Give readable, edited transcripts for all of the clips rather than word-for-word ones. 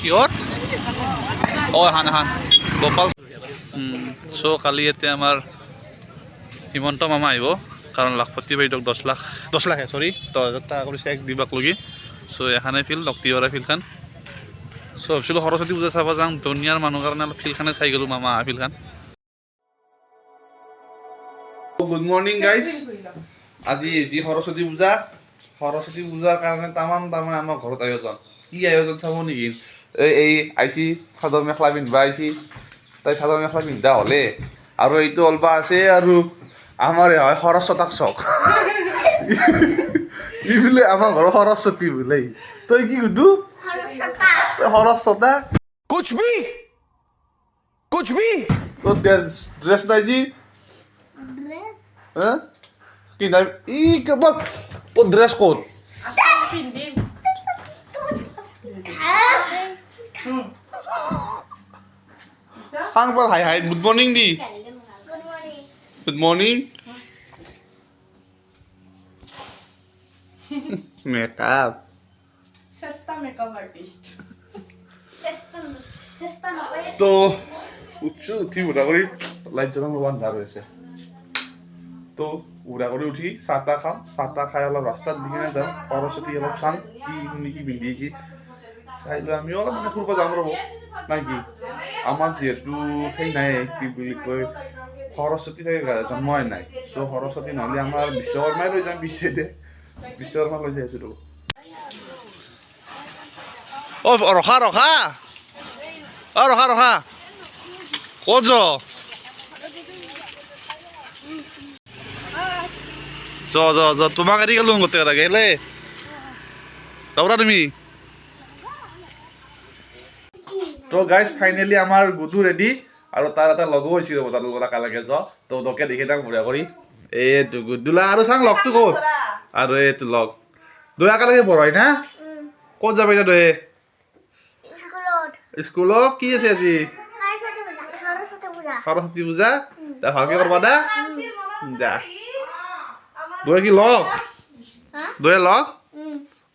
কিহত অঁ হান হান গোপাল চ' কালি ইয়াতে আমাৰ হিমন্ত মামা আহিব কাৰণ লাখপতি বাইদেউক 10 লাখে চৰি 10,000 টকা কৰিছে এক দিবাক লগি চ' এখানে ফিল্ড লক্ষ্মীপাৰা ফিল্ডখন চ' ভাবিছিলোঁ সৰস্বতী পূজা চাব যাওঁ দুনিয়াৰ মানুহৰ কাৰণে অলপ ফিল্ডখনে চাই গ'লোঁ মামা ফিল্ডখন গুড মৰ্ণিং গাইজ আজি যি সৰস্বতী পূজাৰ কাৰণে তামান আমাৰ ঘৰত আয়োজন কি আয়োজন চাব নেকি এই আইচি চাদৰ মেখেলা পিন্ধিবা আইচি তাই চাদৰ মেখেলা পিন্ধা হ'লে আৰু এইটো অলবা আছে আৰু আমাৰ হয় সৰস্বতাক চক ই বোলে আমাৰ ঘৰৰ সৰস্বতী বোলে তই কি সুধু সৰস্বতা कुछ भी তোৰ ড্ৰেছ নাই যি কি নাই ই কেৱল তোৰ ড্ৰেছ ক'ত সাং পাৰ হাই গুড মৰ্ণিং দি গুড মৰ্ণিং মেকআপ सस्ता मेकअप आर्टिस्ट তো উঠি উঠা কৰি লাইট জ্বলাম আন্ধাৰ হৈছে তো উঠা কৰি উঠি চাহ তাহ খাই অলপ ৰাস্তাত দি কিনে যাওঁ সৰস্বতী অলপ চাম কি শুনি কি পিন্ধি কি চাই লৈ আমিও অলপ মানে ফুৰিব যাম ৰ'ব নাই কি আমাৰ যিহেতু সেই নাই কি বুলি কয় সৰস্বতী চাগে জন্ম হয় নাই চ' সৰস্বতী নহ'লে আমাৰ বিশ্বকৰ্মাই লৈ যাম বিশ্বকৰ্মা লৈ যাই আছোঁ ৰ'ব অ' ৰখা ক'ত য তোমাক এৰি গ'লো গোটেই গেলে যাবা তুমি তো গাইজ ফাইনেলি আমাৰ গুডু ৰেডি আৰু তাৰ এটা লগো হৈছিল ৰ'ব তাৰ লগত একেলগে তো দকে দেখি তাক বঢ়িয়া কৰি এইটো গুডুলা আৰু চাং লগটো ক'ত আৰু এইটো লগ দুই একেলগে পঢ়াই না ক'ত যাবা এতিয়া দুয়ে স্কুলত কি আছে আজি সৰস্বতী পূজা ভালকে কৰবা দা যা দুয়ে কি লগ দুয়ে লগ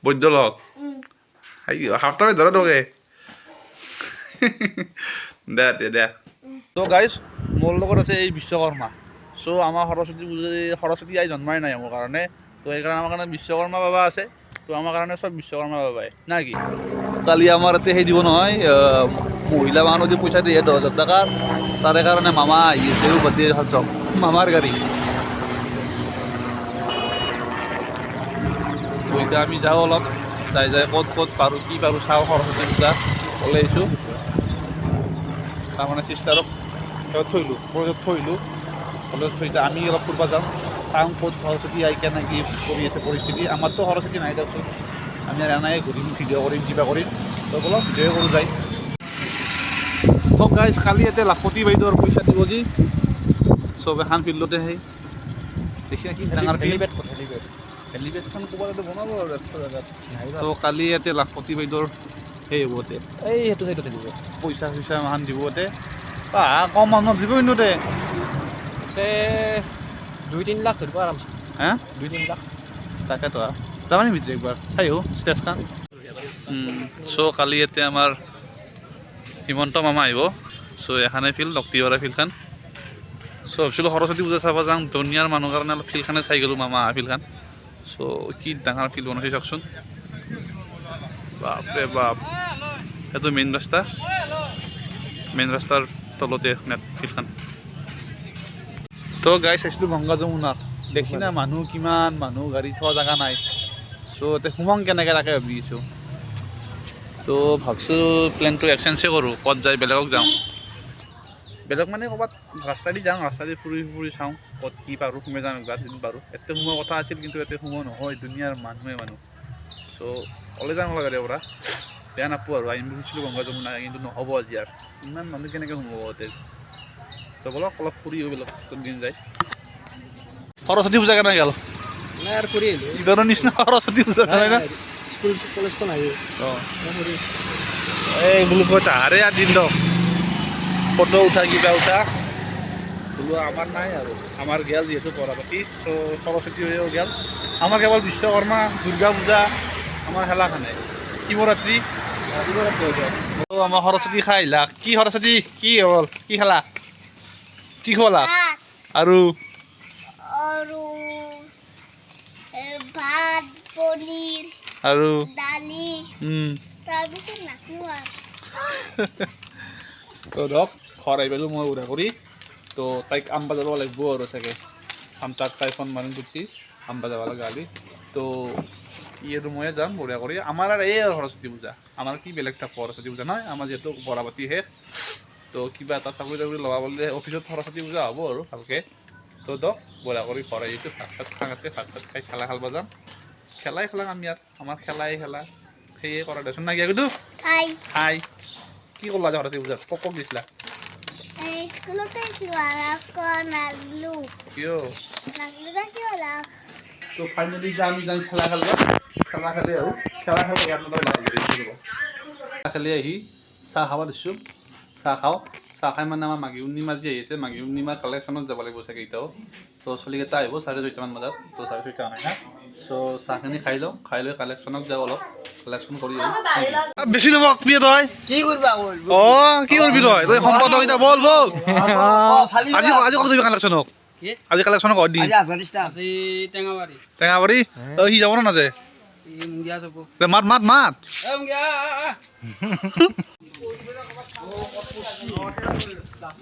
বৈদ্য লগ সাপ্তাহে ধৰে তোকে দে তো গাইজ মোৰ লগত আছে এই বিশ্বকৰ্মা চ' আমাৰ সৰস্বতী আই জন্মাই নাই মোৰ কাৰণে তো সেইকাৰণে আমাৰ কাৰণে বিশ্বকৰ্মা বাবা আছে তো আমাৰ কাৰণে চব বিশ্বকৰ্মা বাবাই না কি কালি আমাৰ ইয়াতে সেই দিব নহয় মহিলা মানুহ যে পইচা দিয়ে 10,000 টকা তাৰে কাৰণে মামা আহি আছে বাদে চব মামাৰ গাড়ী তো এতিয়া আমি যাওঁ অলপ যাই ক'ত পাৰোঁ কি পাৰোঁ চাওঁ সৰস্বতী পূজা ওলাই আহিছোঁ তাৰমানে চিষ্টাৰক থৈলোঁ কলেজত থৈ আমি অলপ ফুৰিব যাওঁ চাওঁ ক'ত সৰস্বতী আই কেনে কি কৰি আছে পৰিস্থিতি আমাৰতো সৰস্বতী নাই দিয়কচোন আমি আৰু এনেকৈ ঘূৰিম ভিডিঅ' কৰিম কিবা কৰিম তো অলপ ভিডিঅ' কৰোঁ যায় তো গাইজ কালি ইয়াতে লাখপতি বাইদেউৰ পইচা দিব যি চব এখন ফিল্ডতে সেই দেখি কি ডাঙৰ হেলিপেডখন ক'ৰবাত বনাব আৰু ৰাস্তা জেগাত তো কালি ইয়াতে লাখপতি বাইদেউৰ সেই হ'ব ইয়াতে এই সেইটো চাইডতে দিব পইচা এখন দিব ইয়াতে কম মানুহক দিব কিন্তু 2-3 লাখ ধৰিব আৰামছে হা 2-3 লাখ তাকেতো যাবানি ভিতৰত একবাৰ চাই ষ্টেজখন চ' কালি ইয়াতে আমাৰ হিমন্ত মামা আহিব চ' এখানে ফিল্ড লক্ষ্মীপাৰা ফিল্ডখন চ' ভাবিছিলোঁ সৰস্বতী পূজা চাব যাওঁ দুনিয়াৰ মানুহৰ কাৰণে অলপ ফিল্ডখনে চাই গ'লোঁ মামা ফিল্ডখন চ' কি ডাঙৰ ফিল্ড বনাইছে চাওকচোন বাপৰে বাপ সেইটো মেইন ৰাস্তাৰ তলতে ফিল্ডখন তো গাই চাইছিলোঁ গংগা যমুনাত দেখি না মানুহ কিমান মানুহ গাড়ী থোৱা জেগা নাই চ' এতিয়া সোমাং কেনেকৈ তাকে ভাবি আছোঁ তো ভাবছোঁ প্লেনটো এক্সচেঞ্জে কৰোঁ ক'ত যায় বেলেগক যাওঁ বেলেগ মানে ক'ৰবাত ৰাস্তা দি যাওঁ ৰাস্তা দি ফুৰি চাওঁ ক'ত কি পাৰোঁ সোমাই যাওঁ একবাৰ যদি পাৰোঁ ইয়াতে সোমোৱাৰ কথা আছিল কিন্তু ইয়াতে সোমোৱা নহয় দুনিয়াৰ মানুহ চ' ওলাই যাওঁ গাড়ীৰ পৰা বেয়া নাপাওঁ আৰু আহিম বুলিছিলোঁ গংগা যমুনা কিন্তু নহ'ব আজি আৰু ইমান মানুহ কেনেকৈ সোমাব ইয়াতে তো বলক অলপ ফুৰি বেলেগ কোনদিন যায় সৰস্বতী পূজা কেনে গ'ল নাই আৰু ফুৰি আহিলোঁ এইবাৰৰ নিচিনা সৰস্বতী পূজা নাই না স্কুল কলেজখন আহিব অঁ এই বোলো কয় তাহাৰে আৰু দিন দক ফটো উঠা কিবা উঠা বোলো আমাৰ নাই আৰু আমাৰ গেল যিহেতু পঢ়া পাতি তো সৰস্বতী হৈও গেল আমাৰ কেৱল বিশ্বকৰ্মা দুৰ্গা পূজা আমাৰ খেলাখনে শিৱৰাত্ৰি আমাৰ সৰস্বতী খাই আহিলা কি সৰস্বতী কি হ'ল কি খালা কি খোৱালা আৰু আৰু ভাত পনীৰ আৰু দালি তাৰপিছত নাচো আৰু তো ধৰক ঘৰ আহি পালোঁ মই উৰা কৰি তো তাইক আম্বা যাব লাগিব আৰু চাগে তাক তাই ফোন মাৰিম গুচি আম্বা যাব লাগে গালি তো ই আৰু ময়ে যাম বঢ়িয়া কৰি আমাৰ আৰু এই সৰস্বতী পূজা আমাৰ কি বেলেগ থাকব সৰস্বতী পূজা নহয় আমাৰ যিহেতু বৰাপাতি শেষ তো কিবা এটা চাকৰি তাকৰি ল'বা বুলিলে অফিচত সৰস্বতী পূজা হ'ব আৰু ভালকৈ তো দক বঢ়িয়া কৰি ঘৰ আহিছোঁ ভাত চাত খাওঁতে ভাত চাত খাই খেলা খেলব যাম খেলাই খেলাম আমি আৰু আমাৰ খেলাই খেলা সেয়ে কৰা দেচোন না কিন্তু হাই কি কৰিলা আজি সৰস্বতী পূজাত কক দিছিলা স্কুলতে আছিলোঁ আৰু আকৌ নাগলো কিয় নাগলো কিয় লাভ তো ফাইনেলি যে আমি যাম খেলা খেলবা খেলা খেলি আৰু খেলা খেলি খেলি আহি চাহ খাব দিছোঁ চাহ খাওঁ চাহ খাই মানে আমাৰ মাঘী উন্নিমাৰ যি আহি আছে মাঘী উন্নিমাৰ কালেকশ্যনত যাব লাগিব চাগে এতিয়াও তো চলিকেইটা আহিব 6:30মান বজাত তো 6:30 নাই না চ' চাহখিনি খাই লওঁ খাই লৈ কালেকশ্যনত যাওঁ অলপ কালেকশ্যন কৰি বেছি নবক প্ৰিয় তই কি কৰিবা অঁ কি কৰিবি তই সম্পাদক এতিয়া বল বল আজি আজি ক'ত যাবি কালেকশ্যনক কি? আজি কালেকশ্যনক ক'ত দি আজি টেঙাবাৰী টেঙাবাৰী সি যাব না নাযায় মুঙ্গিয়া যাব মাত মাত মাত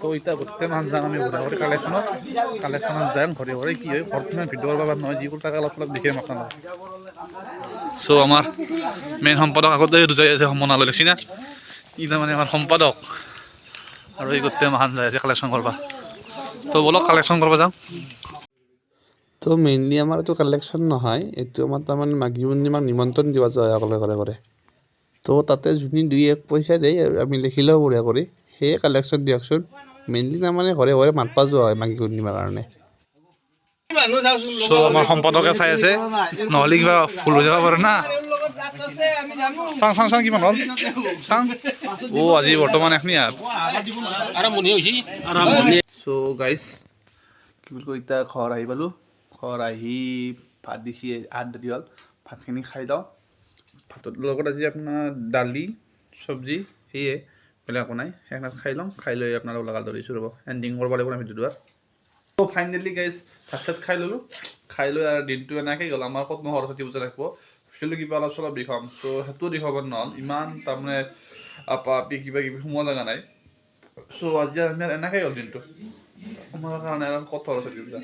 তো এতিয়া গোটেই মানুহ যাম আমি ঘূৰা ঘূৰি কালেকশ্যনত যাম ঘৰে ঘৰে কি হয় ঘৰত ইমান ভিডিঅ'ৰ বাবে নহয় যিবোৰ তাকে অলপ অলপ দেখিম আপোনালোক চ' আমাৰ মেইন সম্পাদক আগতে দুজাই আছে সমনালৈ দেখছি না ই তাৰমানে আমাৰ সম্পাদক আৰু এই গোটেই মাহান যাই আছে কালেকশ্যন কৰিব তো বলক কালেকশ্যন কৰিব যাওঁ তো মেইনলি আমাৰ এইটো কালেকশ্যন নহয় এইটো আমাৰ তাৰমানে মাঘী পূৰ্ণিমাক নিমন্ত্ৰণ দিব যোৱা হয় অকলে ঘৰে ঘৰে তো তাতে যোনে 2-1 পইচা দিয়ে আৰু আমি লিখি লওঁ বঢ়িয়া কৰি সেয়ে কালেকশ্যন দিয়কচোন মেইনলি তাৰমানে ঘৰে ঘৰে মাতবা যোৱা হয় মাঘী পূৰ্ণিমাৰ কাৰণে চ' আমাৰ সম্পাদকে চাই আছে নহ'লে কিবা ভুল হৈ যাব পাৰে না চাং চাং চাং কিমান হ'ল চাং আজি বৰ্তমান এখনি চ' গাইজ কি বুলি কয় এতিয়া ঘৰ আহি পালোঁ ঘৰ আহি ভাত দিছি 8 দেৰি হ'ল ভাতখিনি খাই লওঁ ভাতৰ লগত আজি আপোনাৰ দালি চব্জি সেয়ে বেলেগ একো নাই সেইবিলাক খাই লওঁ খাই লৈ আপোনালোক লগাল ধৰিছোঁ ৰ'ব এণ্ডিং কৰিব লাগিব না ভিডিঅ'টো তো ফাইনেলি গাইজ ভাত চাত খাই ল'লোঁ খাই লৈ আৰু দিনটো এনেকৈ গ'ল আমাৰ ক'ত সৰস্বতী পূজা ৰাখিব ভাবিছিলোঁ কিবা অলপ চলপ দেখুৱাম চ' সেইটোও দেখুৱাব নহ'ল ইমান তাৰমানে আপা আপি কিবা কিবি সোমোৱা জেগা নাই চ' আজি আমি এনেকৈ গ'ল দিনটো আমাৰ কাৰণে আৰু ক'ত সৰস্বতী পূজা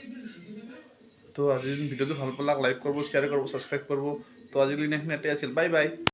তো আজিৰ ভিডিঅ'টো ভাল পালাক লাইক কৰিব শ্বেয়াৰ কৰিব ছাবস্ক্ৰাইব কৰিব তো আজিলৈ এইখিনি আছিল বাই বাই